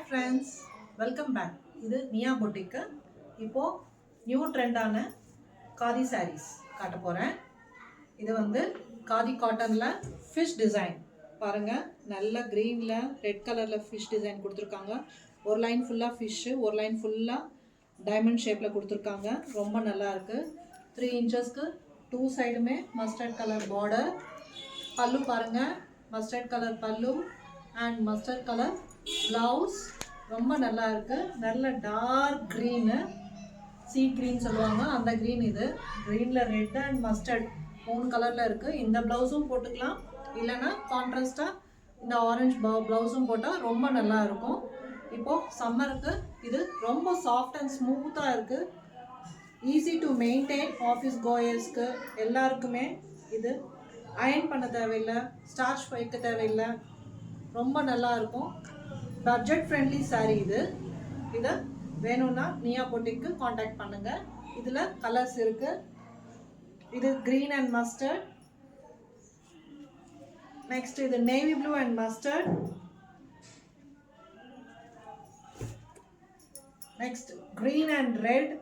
Friends, welcome back. இது நியா பொட்டிக்கு. இப்போது new ட்ரெண்டான khadi saris காட்ட போகிறேன். இது வந்து காதி காட்டனில் ஃபிஷ் டிசைன் பாருங்கள். நல்ல க்ரீனில் ரெட் கலரில் ஃபிஷ் டிசைன் கொடுத்துருக்காங்க. ஒரு லைன் ஃபுல்லாக ஃபிஷ்ஷு, ஒரு லைன் ஃபுல்லாக டைமண்ட் ஷேப்பில் கொடுத்துருக்காங்க. ரொம்ப நல்லா இருக்குது. 3 இன்ச்சஸ்க்கு 2 சைடுமே மஸ்டர்ட் கலர் பார்டர். பல்லு பாருங்கள், மஸ்டர்ட் கலர் பல்லு அண்ட் மஸ்டர்ட் கலர் ப்ளவுஸ். ரொம்ப நல்லா இருக்குது. நல்ல டார்க் க்ரீனு, சீ க்ரீன் சொல்லுவாங்க, அந்த க்ரீன். இது க்ரீனில் ரெட் அண்ட் மஸ்டர்ட் 3 கலரில் இருக்குது. இந்த ப்ளவுஸும் போட்டுக்கலாம், இல்லைன்னா கான்ட்ராஸ்டாக இந்த ஆரஞ்ச் ப்ளவுஸும் போட்டால் ரொம்ப நல்லா இருக்கும். இப்போது சம்மருக்கு இது ரொம்ப சாஃப்ட் அண்ட் ஸ்மூத்தாக இருக்குது. Easy to maintain. ஆஃபீஸ் கோயர்ஸ்க்கு எல்லாருக்குமே இது அயர்ன் பண்ண தேவையில்லை, ஸ்டார்ச் வைக்க தேவையில்லை. ரொம்ப நல்லா இருக்கும். பட்ஜெட் ஃப்ரெண்ட்லி சாரீ இது. இதை வேணும்னா நியா பொட்டிக்கு காண்டாக்ட் பண்ணுங்கள். இதில் கலர்ஸ் இருக்குது. இது க்ரீன் அண்ட் மஸ்டர்ட். நெக்ஸ்ட் இது navy blue and mustard. Next green and red.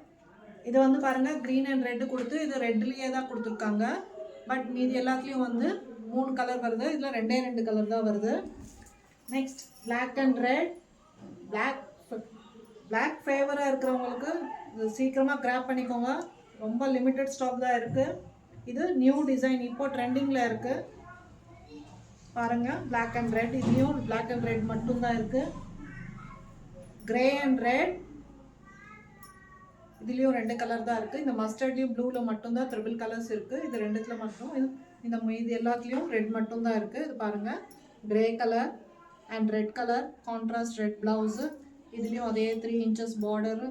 இது வந்து பாருங்கள், க்ரீன் அண்ட் ரெட்டு கொடுத்து இது ரெட்லேயே தான் கொடுத்துருக்காங்க. பட் மீதி எல்லாத்துலேயும் வந்து 3 கலர் வருது. இதில் 2 கலர் தான் வருது. Next black and red. Black ஃபேவராக இருக்கிறவங்களுக்கு இது சீக்கிரமாக கிராப் பண்ணிக்கோங்க. ரொம்ப லிமிட்டட் ஸ்டாக் தான் இருக்குது. இது நியூ டிசைன், இப்போ ட்ரெண்டிங்கில் இருக்குது பாருங்கள். Black and red. இதுலேயும் பிளாக் அண்ட் ரெட் மட்டும்தான் இருக்குது. Grey and red. இதுலேயும் 2 கலர் தான் இருக்குது. இந்த மஸ்டர்ட்லேயும் ப்ளூவில் மட்டும்தான் 3 கலர்ஸ் இருக்குது. இது 2த்துல மட்டும். இந்த இது எல்லாத்துலேயும் ரெட் மட்டும்தான் இருக்குது. இது பாருங்கள், grey colour and red colour, contrast red blouse. இதுலேயும் அதே 3 இன்ச்சஸ் பார்டரு.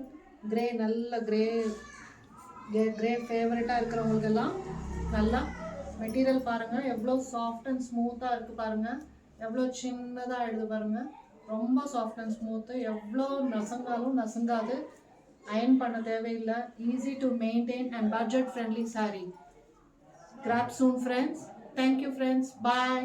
கிரே, நல்ல கிரே ஃபேவரட்டாக இருக்கிறவங்களுக்கெல்லாம் நல்லா மெட்டீரியல் பாருங்கள், எவ்வளோ சாஃப்ட் அண்ட் ஸ்மூத்தாக இருக்குது பாருங்கள். எவ்வளோ சின்னதாக ஆகிடுது பாருங்கள். ரொம்ப சாஃப்ட் அண்ட் ஸ்மூத்து. எவ்வளோ நசங்காலும் நசங்காது. அயர்ன் பண்ண தேவையில்லை. Easy to maintain and budget friendly sari. Grab soon friends. Thank you friends. Bye.